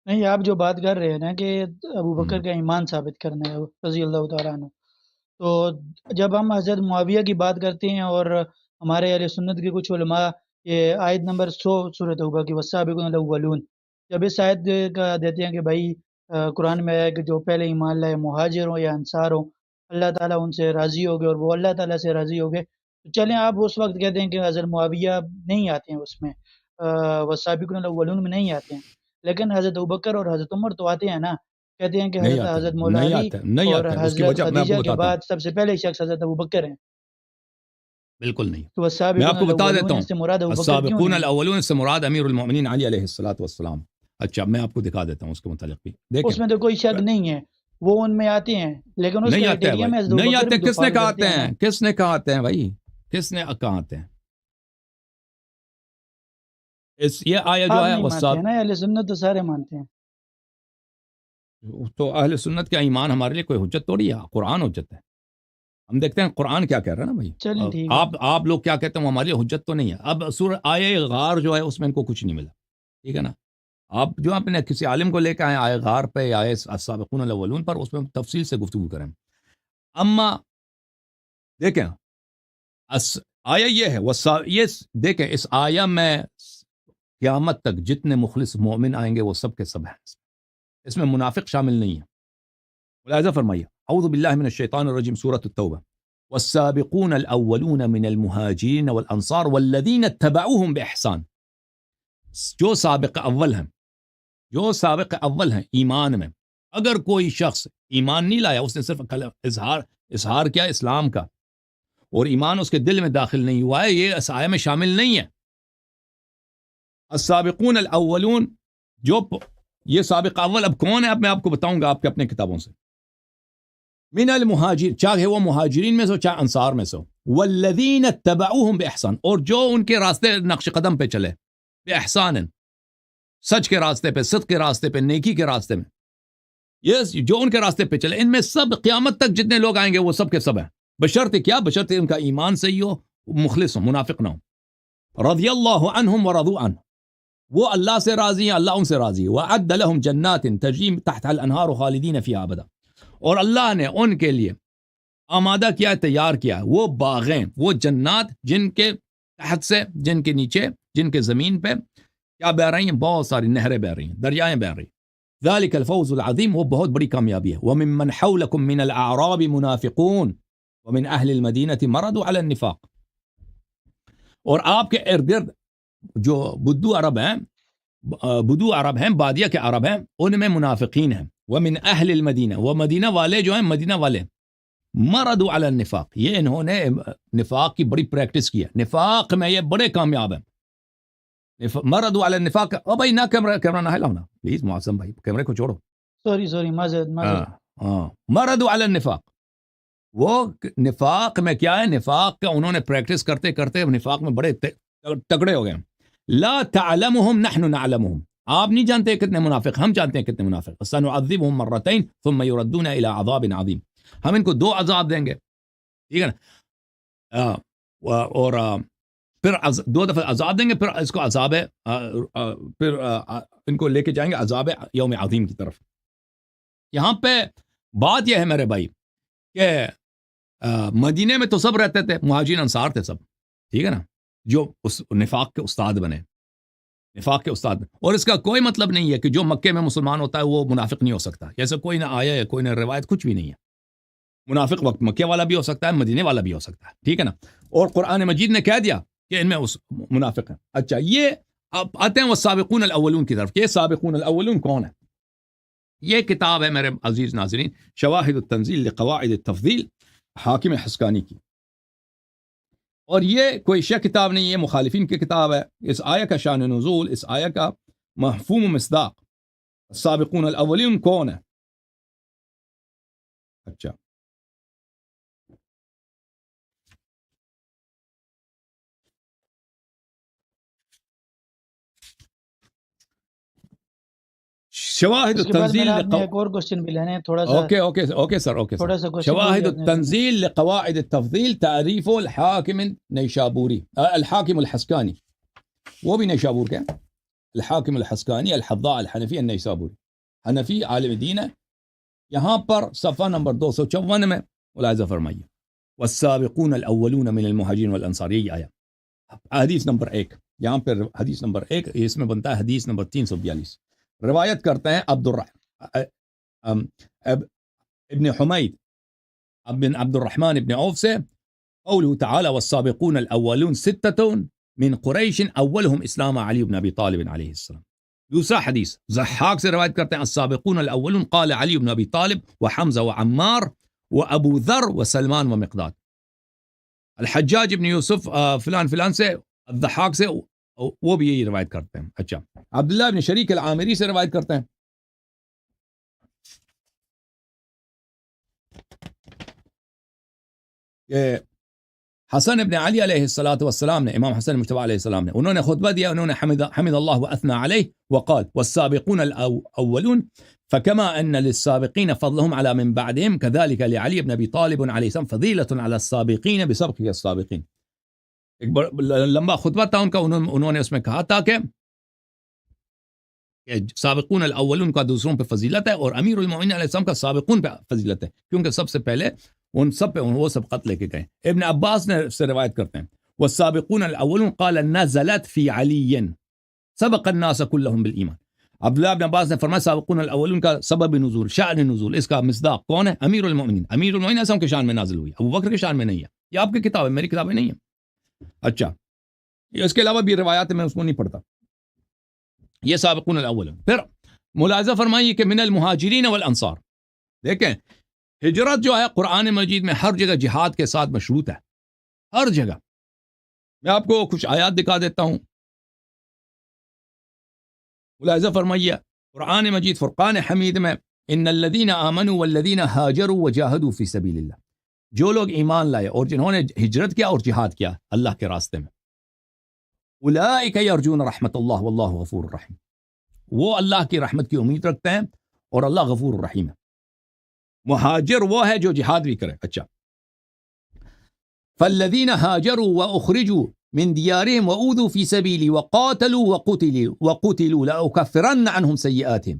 نہیں، آپ جو بات کر رہے ہیں نا کہ ابو بکر کا ایمان ثابت کرنا ہے رضی اللہ تعالیٰ عنہ، تو جب ہم حضرت معاویہ کی بات کرتے ہیں اور ہمارے اہل سنت کے کچھ علماء یہ آیت نمبر 100 سورۃ توبہ کی والسابقون الاولون، جب اس آیت کا دیتے ہیں کہ بھائی قرآن میں ہے کہ جو پہلے ایمان لائے مہاجر ہوں یا انصار ہوں اللہ تعالیٰ ان سے راضی ہو گئے اور وہ اللہ تعالیٰ سے راضی ہو گئے، تو چلیں آپ اس وقت کہتے ہیں کہ حضرت معاویہ نہیں آتے ہیں اس میں، والسابقون الاولون میں نہیں آتے ہیں، لیکن حضرت ابوبکر اور حضرت عمر تو آتے ہیں نا، کہتے ہیں کہ نہیں حضرت آتے، حضرت مولا نہیں علی آتے، نہیں اور آتے، اس کی حضرت وجہ میں آپ کو خدیجہ کے بتاتا ہوں. بعد سب سے پہلے شخص حضرت ابوبکر ہیں، بالکل نہیں. تو میں والسابقون آپ کو بتا دیتا الاولون ہوں، اس سے مراد ابوبکر کیوں السابقون نہیں ہے؟ الاولون سے مراد امیر المؤمنین علی علیہ الصلوۃ والسلام. اچھا میں آپ کو دکھا دیتا ہوں اس کے متعلق بھی. دیکھیں اس میں تو کوئی شک نہیں ہے، وہ ان میں آتے ہیں، لیکن اس نہیں آتے ہیں کرائٹیریا بھائی، میں حضرت نہیں ابوبکر آتے. بھی تو کس نے فال کہا کرتے آتے ہیں نا۔ ہیں؟ کس نے کہا آتے ہیں بھائی؟ کس نے کہا آتے ہیں؟ یہ آیا جو آپ ہے نہیں مانتے ہیں نا، اہل سنت تو سارے مانتے ہیں۔ تو اہل سنت کا ایمان ہمارے لیے کوئی حجت توڑی ہے، قرآن حجت ہے. ہم دیکھتے ہیں قرآن کیا کہہ رہا ہے نا بھائی. چلیں ٹھیک ہے۔ آپ لوگ کیا کہتے ہیں وہ ہمارے لیے حجت تو نہیں ہے. اب سورہ آیہ غار جو ہے اس میں ان کو کچھ نہیں ملا، ٹھیک ہے نا. آپ جو اپنے کسی عالم کو لے کے آئے آیہ غار پہ یا آیہ السابقون الاولون پر، اس میں تفصیل سے گفتگو کریں. اما دیکھیں آیہ یہ ہے یہ دیکھیں اس آیہ میں قیامت تک جتنے مخلص مومن آئیں گے وہ سب کے سب ہیں، اس میں منافق شامل نہیں ہے. لہذا فرمائیے اعوذ باللہ من الشیطان الرجیم سورۃ التوبہ والسابقون الاولون من المہاجرین والانصار والذین اتبعوہم باحسان. جو سابق اول ہیں ایمان میں، اگر کوئی شخص ایمان نہیں لایا، اس نے صرف اظہار کیا اسلام کا اور ایمان اس کے دل میں داخل نہیں ہوا ہے، یہ اس آیہ میں شامل نہیں ہے. السابقون الاولون جو یہ سابق اول اب کون ہے؟ اب میں آپ کو بتاؤں گا آپ کے اپنے کتابوں سے. من المہاجر، چاہے وہ مہاجرین میں سے چاہے انصار میں سے، والذین اتبعوہم باحسان، اور جو ان کے راستے نقش قدم پہ چلے، باحسان، سچ کے راستے پہ، صدق کے راستے پہ، نیکی کے راستے میں، یہ جو ان کے راستے پہ چلے، ان میں سب قیامت تک جتنے لوگ آئیں گے وہ سب کے سب ہیں. بشرط کیا؟ بشرط ان کا ایمان صحیح ہو، مخلص ہو، منافق نہ ہو. رضی اللہ عنہم ورضوا عنہ، وہ اللہ سے راضی ہیں، اللہ ان سے راضی ہے. وَأَعَدَّ لَهُمْ جَنَّاتٍ تَجْرِي تَحْتَهَا الْأَنْهَارُ خَالِدِينَ فِيهَا أَبَدًا، اور اللہ نے ان کے لیے آمادہ کیا ہے، تیار کیا ہے وہ باغیں، وہ جنات جن کے تحت سے، جن کے نیچے، جن کے زمین پہ کیا بہ رہی ہیں؟ بہت ساری نہریں بہ رہی ہیں، دریائیں بہ رہی ہیں. ذَلِكَ الْفَوْزُ الْعَظِيمُ، وہ بہت بڑی کامیابی ہے. وَمِمَّنْ حَوْلَكُم مِّنَ الْأَعْرَابِ مُنَافِقُونَ وَمِنْ أَهْلِ الْمَدِينَةِ مَرَضُوا عَلَى النِّفَاقِ، اور آپ کے ارد گرد جو بدو عرب ہیں، بادیہ کے عرب ہیں، ان میں منافقین ہیں. وَمِنْ أَهْلِ الْمَدِينَةِ، وہ مدینہ والے جو ہیں، مدینہ والے مَرَضُوا عَلَى النِّفَاقِ، یہ انہوں نے نفاق کی بڑی پریکٹس کی ہے، نفاق میں یہ بڑے کامیاب ہیں. مَرَضُوا عَلَى النِّفَاقِ. او بھائی نہ کیمرہ نہ ہلاؤ نا پلیز، معظم بھائی کیمرے کو چھوڑو. سوری معذرت۔ مَرَضُوا عَلَى النِّفَاقِ، وہ نفاق میں کیا ہے، نفاق کا انہوں نے پریکٹس کرتے کرتے نفاق میں بڑے تگڑے ہو گئے. لا تعلمهم نحن نعلمهم، آپ نہیں جانتے کتنے منافق، ہم جانتے ہیں کتنے منافق. سنعذبهم مرتين ثم يردون الى عذاب عظیم، ہم ان کو 2 عذاب دیں گے، ٹھیک ہے نا، اور پھر 2 دفعہ عذاب دیں گے، پھر اس کو عذاب ہے، پھر ان کو لے کے جائیں گے عذاب یوم عظیم کی طرف. یہاں پہ بات یہ ہے میرے بھائی کہ مدینے میں تو سب رہتے تھے، مہاجرین انصار تھے سب، ٹھیک ہے نا، جو اس نفاق کے استاد بنے، نفاق کے استاد بنے. اور اس کا کوئی مطلب نہیں ہے کہ جو مکے میں مسلمان ہوتا ہے وہ منافق نہیں ہو سکتا، ایسا کوئی نہ آیا ہے، کوئی نہ روایت، کچھ بھی نہیں ہے. منافق وقت مکے والا بھی ہو سکتا ہے، مدینے والا بھی ہو سکتا ہے، ٹھیک ہے نا. اور قرآن مجید نے کہہ دیا کہ ان میں اس منافق ہیں. اچھا یہ اب آتے ہیں وہ سابقون الاولون کی طرف. یہ سابقون الاولون کون ہے؟ یہ کتاب ہے میرے عزیز ناظرین، شواہد التنزیل لقواعد التفضیل، حاکم حسکانی کی. اور یہ کوئی شہ کتاب نہیں، یہ مخالفین کی کتاب ہے. اس آیہ کا شان نزول، اس آیہ کا مفہوم و مصداق، السابقون الاولین کون ہے؟ اچھا شواہد اس کے بعد التنزیل میرا آپ نے ایک اور کوشچن بھی لینا ہے، تھوڑا سا اوکے سر شواہد التنزیل لقواعد التفضیل تعریف الحاکم نیشابوری، الحاکم الحسکانی، وہ بھی نیشابور کے الحاکم الحسکانی الحضاء الحنفی النیسابوری، حنفی عالم دین ہے. یہاں پر صفحہ نمبر 254 میں ملاحظہ فرمائیے، والسابقون الاولون من المہاجرین والانصار، یہی آیا حدیث نمبر 1. یہاں پر حدیث نمبر 1 اس میں بنتا ہے حدیث نمبر 342. روایت کرتے ہیں ابن حمید ابن عبد الرحمن ابن عوف سے، قوله تعالی والسابقون الاولون ستة من قریش اولهم اسلام علی بن ابی طالب علیہ السلام. دوسرا حدیث ضحاک سے روایت کرتے ہیں السابقون الاولون قال علی بن ابی طالب وحمزہ وعمار وابو ذر وسلمان ومقداد. الحجاج ابن یوسف فلان فلان سے، الضحاک سے وہ بھی یہی روایت کرتے ہیں. اچھا، عبداللہ ابن شریک العامری سے روایت کرتے ہیں کہ حسن ابن علی علیہ السلام نے، امام حسن مجتبی علیہ السلام نے، انہوں نے خطبہ دیا، انہوں نے حمد اللہ واثنى علیہ وقال والسابقون الاولون فكما ان للسابقين فضلهم على من بعدهم كذلك لعلي بن ابي طالب علیہ السلام فضیلۃ على السابقین بسبق السابقین. ایک لمبا خطبہ تھا ان کا، انہوں نے اس میں کہا تھا کہ سابقون الاولون کا دوسروں پہ فضیلت ہے اور امیر المومنین علیہ السلام کا سابقون پہ فضیلت ہے، کیونکہ سب سے پہلے ان سب پہ وہ سبقت لے کے گئے. ابن عباس نے سے روایت کرتے ہیں والسابقون الاولون قال نزلت فی علی سبق الناس كلهم بالایمان. عبداللہ ابن عباس نے فرمایا سابقون الاولون کا سبب نزول، شأن نزول، اس کا مصداق کون ہے؟ امیر المومنین. امیر المومنین اعظم کے شان میں نازل ہوئی، ابو بکر کے شان میں نہیں ہے. یہ آپ کی کتاب ہے، میری کتابیں نہیں ہیں. اچھا، اس کے علاوہ بھی روایات میں اس کو نہیں پڑھتا. یہ سابقون الاولون. پھر ملاحظہ فرمائیے کہ من المہاجرین والانصار، دیکھیں ہجرت جو ہے قرآن مجید میں ہر جگہ جہاد کے ساتھ مشروط ہے، ہر جگہ. میں آپ کو کچھ آیات دکھا دیتا ہوں، ملاحظہ فرمائیے. قرآن مجید فرقان حمید میں ان الذین آمنوا والذین ہاجروا وجاہدوا فی سبیل اللہ، جو لوگ ایمان لائے اور جنہوں نے ہجرت کیا اور جہاد کیا اللہ کے راستے میں، اولئک یرجون رحمت اللہ واللہ غفور الرحیم، وہ اللہ کی رحمت کی امید رکھتے ہیں اور اللہ غفور الرحیم ہے. مہاجر وہ ہے جو جہاد بھی کرے. اچھا، فالذین ہاجروا واخرجوا من دیارهم واوذوا فی سبیلی وقاتلوا وقتلوا لاکفرن عنہم سیئاتہم،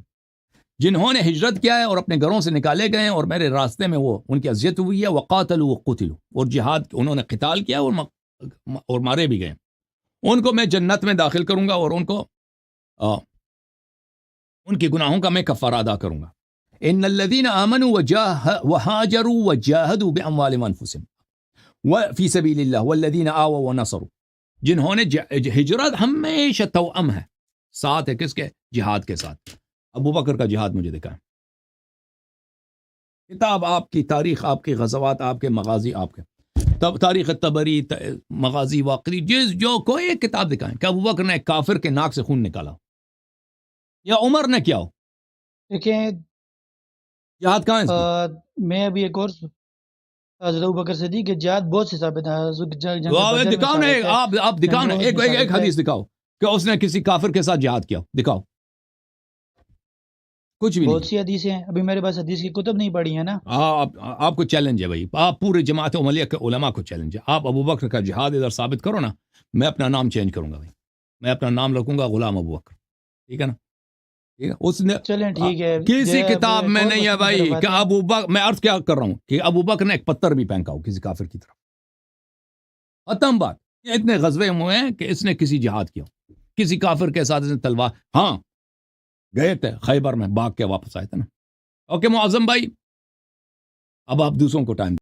جنہوں نے ہجرت کیا ہے اور اپنے گھروں سے نکالے گئے ہیں اور میرے راستے میں وہ ان کی اذیت ہوئی ہے، وقاتلوا وقتلوا، اور جہاد انہوں نے قتال کیا اور مارے بھی گئے، ان کو میں جنت میں داخل کروں گا اور ان کو ان کے گناہوں کا میں کفارہ ادا کروں گا. ان الذين امنوا وهاجروا وجاهدوا باموالهم وانفسهم وفي سبيل الله والذين آووا ونصروا، جنہوں نے ہجرت ہمیشہ توأم ہے، ساتھ ہے کس کے؟ جہاد کے ساتھ. ابو بکر کا جہاد مجھے دکھائیں، کتاب آپ کی، تاریخ آپ کی، غزوات آپ کے، مغازی آپ کے، تاریخ طبری، مغازی واقعی، جو کوئی ایک کتاب دکھائیں کہ ابو بکر نے ایک کافر کے ناک سے خون نکالا یا عمر نے کیا ہو. دیکھیں جہاد کہاں ہے؟ میں ابھی ایک اور حضرت ابوبکر صدیق کے جہاد بہت سے ثابت ہیں. دکھاؤ نا، آپ دکھاؤ نا، ایک حدیث دکھاؤ کہ اس نے کسی کافر کے ساتھ جہاد کیا، دکھاؤ. کچھ بھی بہت سی حدیثیں ہیں، ابھی میرے پاس حدیث کی کتب نہیں پڑھی ہے نا. آپ کو چیلنج ہے بھائی، آپ پورے جماعت عملیہ کے علماء کو چیلنج ہے. آپ ابو بکر کا جہاد ادھر ثابت کرو نا، میں اپنا نام چینج کروں گا بھائی، میں اپنا نام رکھوں گا غلام ابو بکر. ٹھیک ہے نا؟ اس نے چلیں ٹھیک ہے، کسی کتاب میں نہیں ہے بھائی کہ ابو بکر، میں عرض کیا کر رہا ہوں کہ ابو بکر نے ایک پتھر بھی پھینکا ہو کسی کافر کی طرف. ختم بات. اتنے غزوے ہوئے ہیں کہ اس نے کسی جہاد کیا، کسی کافر کے ساتھ اس نے تلوار، ہاں گئے تھے خیبر میں، بھاگ کے واپس آئے تھے نا. اوکے معظم بھائی، اب آپ دوسروں کو ٹائم